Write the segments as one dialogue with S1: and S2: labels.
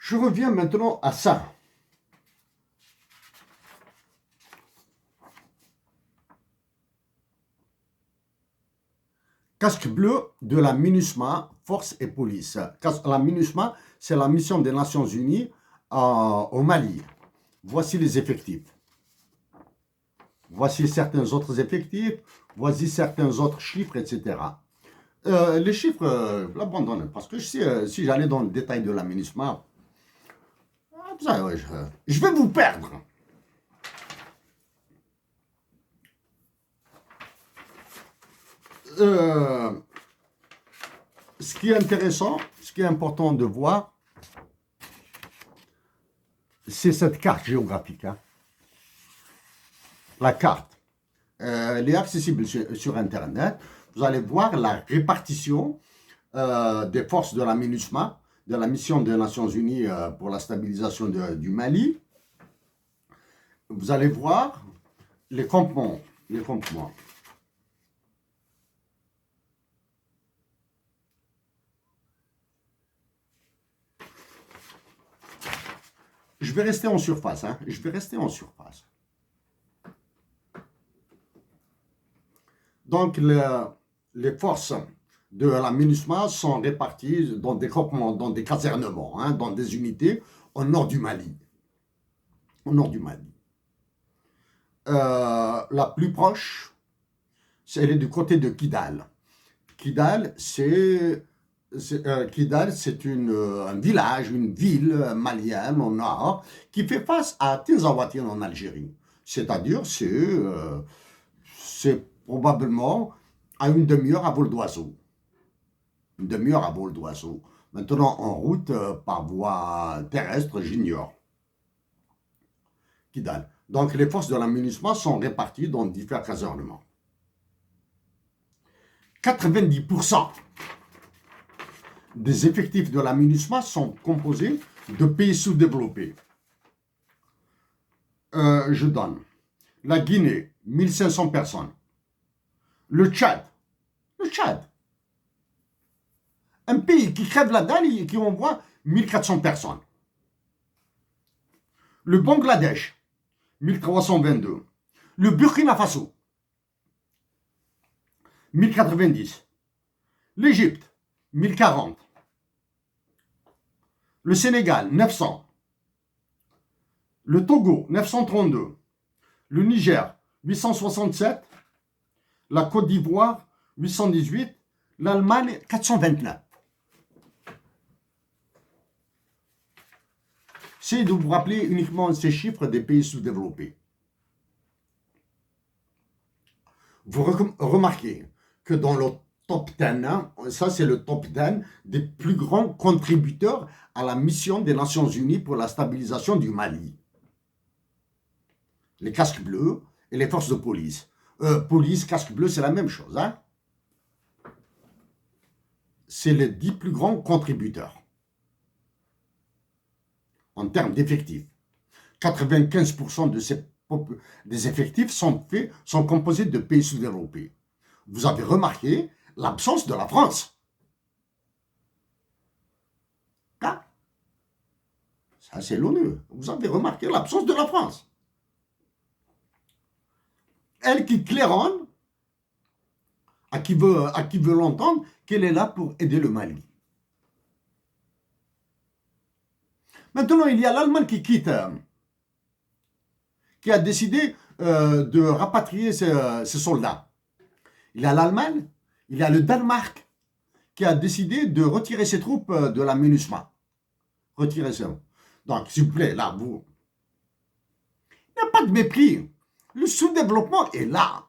S1: Je reviens maintenant à ça. Casque bleu de la MINUSMA, Force et Police. La MINUSMA, c'est la mission des Nations Unies au Mali. Voici les effectifs. Voici certains autres effectifs. Voici certains autres chiffres, etc. Les chiffres, l'abandonne, parce que si j'allais dans le détail de la MINUSMA, je vais vous perdre. Ce qui est intéressant, ce qui est important de voir, c'est cette carte géographique. Hein. La carte, elle est accessible sur Internet. Vous allez voir la répartition des forces de la MINUSMA, de la mission des Nations Unies pour la stabilisation du Mali. Vous allez voir les campements. Je vais rester en surface. Hein. Je vais rester en surface. Donc, les forces de la MINUSMA sont réparties dans des campements, dans des casernements, hein, dans des unités au nord du Mali. Au nord du Mali. La plus proche, elle est du côté de Kidal. Kidal, c'est un village, une ville malienne au nord qui fait face à Tinzaouatine en Algérie. C'est-à-dire, c'est probablement à une demi-heure à vol d'oiseau. Une demi-heure à vol d'oiseau. Maintenant, en route, par voie terrestre, j'ignore. Kidal. Donc, les forces de la MINUSMA sont réparties dans différents casernements. 90% des effectifs de la MINUSMA sont composés de pays sous-développés. Je donne la Guinée, 1500 personnes. Le Tchad, un pays qui crève la dalle et qui envoie 1400 personnes. Le Bangladesh, 1322. Le Burkina Faso, 1090. L'Égypte, 1040. Le Sénégal, 900. Le Togo, 932. Le Niger, 867. La Côte d'Ivoire, 818. L'Allemagne, 429. C'est de vous rappeler uniquement ces chiffres des pays sous-développés. Vous remarquez que dans le top 10, hein, ça c'est le top 10 des plus grands contributeurs à la mission des Nations Unies pour la stabilisation du Mali. Les casques bleus et les forces de police. Police, casque bleu, c'est la même chose. Hein? C'est les 10 plus grands contributeurs en termes d'effectifs. 95% des effectifs sont composés de pays sous-développés. Vous avez remarqué l'absence de la France. Là, ça c'est l'ONU. Vous avez remarqué l'absence de la France. Elle qui claironne, à qui veut l'entendre, qu'elle est là pour aider le Mali. Maintenant, il y a l'Allemagne qui quitte, qui a décidé de rapatrier ses soldats. Il y a l'Allemagne, il y a le Danemark qui a décidé de retirer ses troupes de la MINUSMA. Retirer ça. Donc, s'il vous plaît, là, vous... Il n'y a pas de mépris. Le sous-développement est là.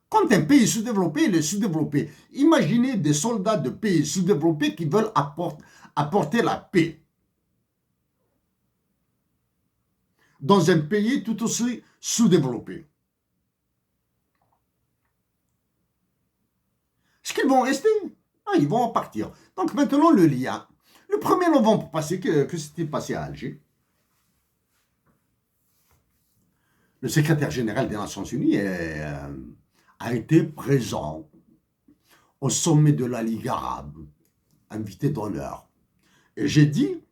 S1: Quand un pays est sous-développé, il est sous-développé. Imaginez des soldats de pays sous-développés qui veulent apporter la paix. Dans un pays tout aussi sous-développé. Est-ce qu'ils vont rester? Ah, ils vont en partir. Donc maintenant, le lien. Le 1er novembre passé, que s'est-il passé à Alger? Le secrétaire général des Nations Unies a été présent au sommet de la Ligue arabe, invité d'honneur. Et j'ai dit,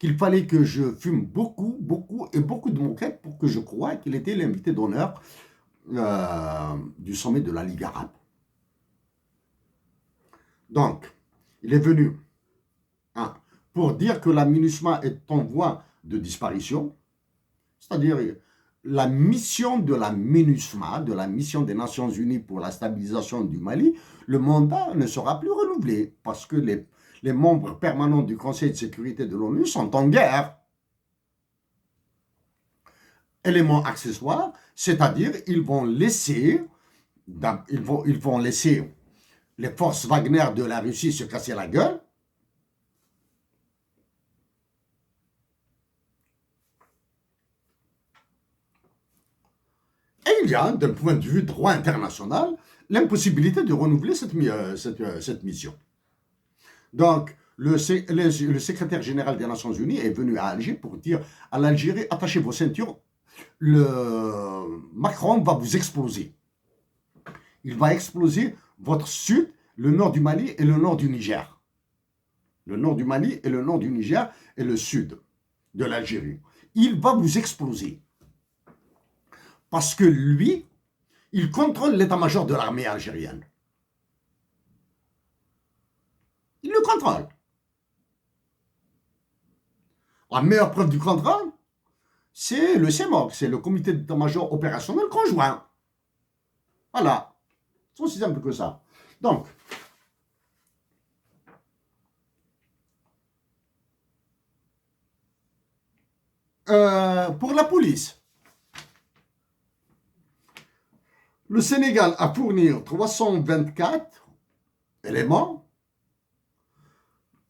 S1: qu'il fallait que je fume beaucoup, beaucoup et beaucoup de moquettes pour que je croie qu'il était l'invité d'honneur du sommet de la Ligue arabe. Donc, il est venu pour dire que la MINUSMA est en voie de disparition, c'est-à-dire la mission de la MINUSMA, de la mission des Nations Unies pour la stabilisation du Mali, le mandat ne sera plus renouvelé parce que les membres permanents du Conseil de sécurité de l'ONU sont en guerre. Élément accessoire, c'est-à-dire ils vont laisser les forces Wagner de la Russie se casser la gueule. Et il y a, d'un point de vue droit international, l'impossibilité de renouveler cette mission. Donc, le secrétaire général des Nations Unies est venu à Alger pour dire à l'Algérie, attachez vos ceintures, Macron va vous exploser. Il va exploser votre sud, le nord du Mali et le nord du Niger. Le nord du Mali et le nord du Niger et le sud de l'Algérie. Il va vous exploser. Parce que lui, il contrôle l'état-major de l'armée algérienne. Il le contrôle. La meilleure preuve du contrôle, c'est le CEMOC, c'est le comité d'état-major opérationnel conjoint. Voilà. C'est aussi simple que ça. Donc, pour la police, le Sénégal a fourni 324 éléments.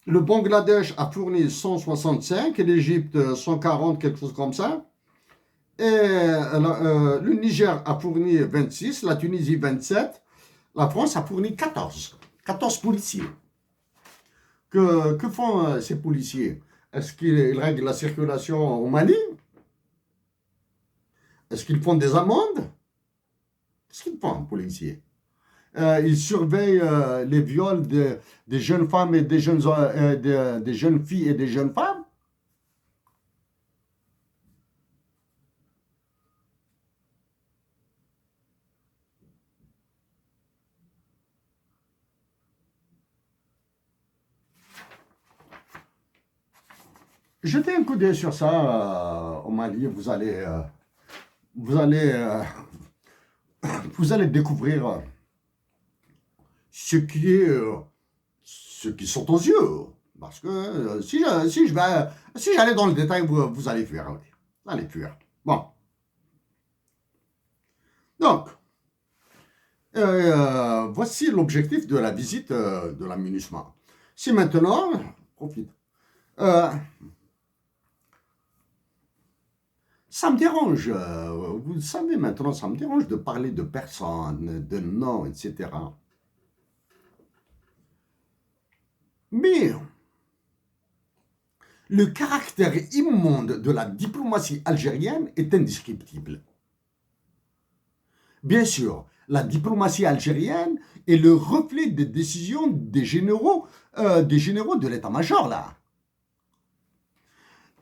S1: Le Bangladesh a fourni 165 et l'Égypte 140, quelque chose comme ça. Et le Niger a fourni 26, la Tunisie 27, la France a fourni 14. 14 policiers. Que font ces policiers? Est-ce qu'ils règlent la circulation au Mali? Est-ce qu'ils font des amendes? Qu'est-ce qu'ils font, policiers? Ils surveillent les viols des jeunes femmes et des jeunes filles et des jeunes femmes? Jetez un coup d'œil sur ça au Mali, vous allez découvrir ce qui sont aux yeux. Parce que si j'allais dans le détail, vous allez fuir. Vous allez fuir. Bon. Donc, voici l'objectif de la visite de la MINUSMA. Si maintenant, profite. Ça me dérange, vous savez maintenant, ça me dérange de parler de personnes, de noms, etc. Mais le caractère immonde de la diplomatie algérienne est indescriptible. Bien sûr, la diplomatie algérienne est le reflet des décisions des généraux de l'état-major, là.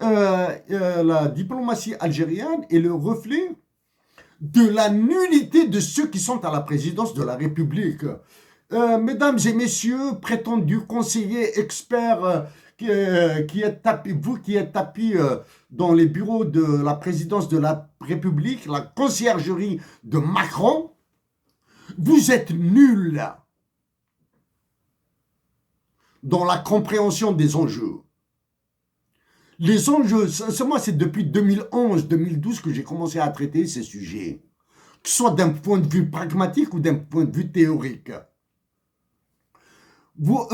S1: La diplomatie algérienne est le reflet de la nullité de ceux qui sont à la présidence de la République. Mesdames et messieurs, prétendus conseillers, experts, vous qui êtes tapis dans les bureaux de la présidence de la République, la conciergerie de Macron, vous êtes nuls dans la compréhension des enjeux. Les enjeux, moi c'est depuis 2011-2012 que j'ai commencé à traiter ces sujets, que ce soit d'un point de vue pragmatique ou d'un point de vue théorique. Vous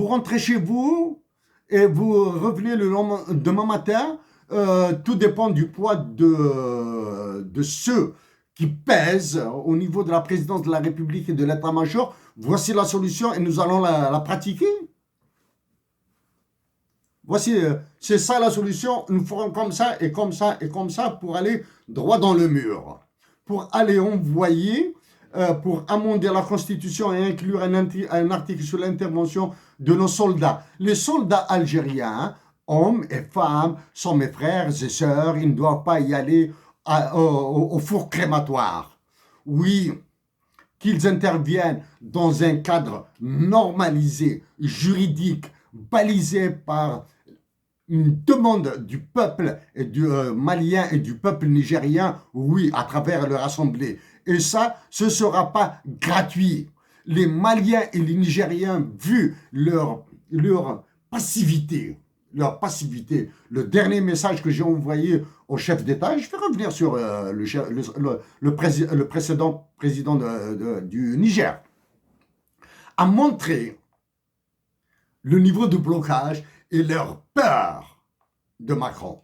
S1: rentrez chez vous et vous revenez demain matin, tout dépend du poids de ceux qui pèsent au niveau de la présidence de la République et de l'état-major. Voici la solution et nous allons la pratiquer. Voici, c'est ça la solution, nous ferons comme ça et comme ça et comme ça pour aller droit dans le mur. Pour aller envoyer, pour amender la Constitution et inclure un article sur l'intervention de nos soldats. Les soldats algériens Hommes et femmes sont mes frères et sœurs, ils ne doivent pas y aller au four crématoire. Oui, qu'ils interviennent dans un cadre normalisé, juridique, balisé par une demande du peuple et du malien et du peuple nigérien, oui, à travers leur assemblée. Et ça, ce ne sera pas gratuit. Les Maliens et les Nigériens, vu leur passivité, le dernier message que j'ai envoyé au chef d'État, je vais revenir sur le précédent président du Niger, a montré le niveau de blocage et leur peur de Macron.